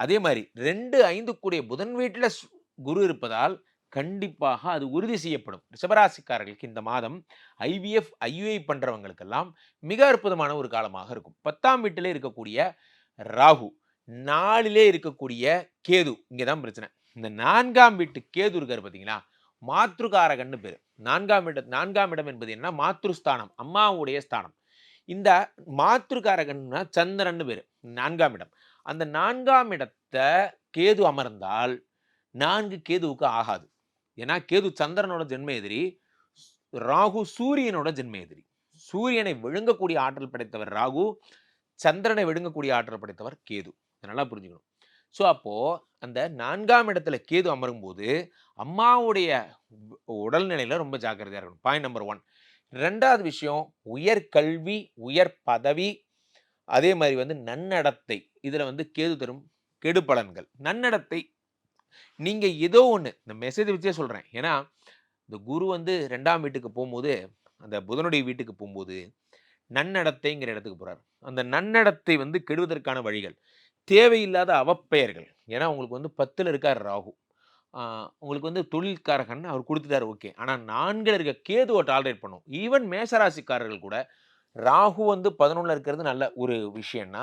அதே மாரி 2, 5 கூடிய புதன் வீட்ல குரு இருப்பதால், கண்டிப்பாக அது உறுதி செய்யப்படும். ரிஷபராசிக்காரர்களுக்கு இந்த மாதம் ஐவிஎஃப், ஐயுஐ பண்றவங்களுக்கெல்லாம் மிக அற்புதமான ஒரு காலமாக இருக்கும். 10ஆம் வீட்டிலே இருக்கக்கூடிய ராகு, 4லே இருக்கக்கூடிய கேது, இங்க தான் பிரச்சனை. இந்த 4ஆம் வீட்டு கேது இருக்காரு பார்த்தீங்களா, மாத்ருகாரகன்னு பேரு. 4ஆம் இடம் என்பது என்ன? மாத்ருஸ்தானம், அம்மாவுடைய ஸ்தானம். இந்த மாத்ருகாரகன்னா சந்திரன்னு பேரு, 4ஆம் இடம். அந்த 4ஆம் இடத்த கேது அமர்ந்தால் 4 கேதுவுக்கு ஆகாது. ஏன்னா கேது சந்திரனோட ஜென்ம எதிரி, ராகு சூரியனோட ஜென்ம எதிரி. சூரியனை விழுங்கக்கூடிய ஆற்றல் படைத்தவர் ராகு, சந்திரனை விழுங்கக்கூடிய ஆற்றல் படைத்தவர் கேது. இத நல்லா புரிஞ்சுக்கணும். ஸோ அப்போ அந்த 4ஆம் இடத்துல கேது அமரும்போது, அம்மாவுடைய உடல்நிலையில ரொம்ப ஜாக்கிரதையா இருக்கணும். Point number 1. 2வது விஷயம், உயர் கல்வி, உயர் பதவி, அதே மாரி வந்து நன்னடத்தை. இதுல வந்து கேது தரும் கெடு பலன்கள். நன்னடத்தை நீங்க ஏதோ ஒண்ணு, இந்த மெசேஜ் வச்சே சொல்றேன். ஏன்னா, இந்த குரு வந்து 2ஆம் வீட்டுக்கு போம்போது, அந்த புதனுடைய வீட்டுக்கு போம்போது, நன்னடத்தைங்கிற இடத்துக்கு போறாரு. அந்த நன்னடத்தை வந்து கெடுவதற்கான வழிகள். தேவையில்லாத அவப்பெயர்கள். ஏன்னா, உங்களுக்கு வந்து 10ல இருக்காரு ராகு. ஆ உங்களுக்கு வந்து தொழில்காரகன் அவர் குடுத்துட்டாரு ஓகே. ஆனா 4ல இருக்க கேதுவ டாலரேட் பண்ணும். ஈவன் மேஷ ராசிக்காரர்கள் கூட ராகு வந்து 11ல இருக்கிறது நல்ல ஒரு விஷயம் தான்.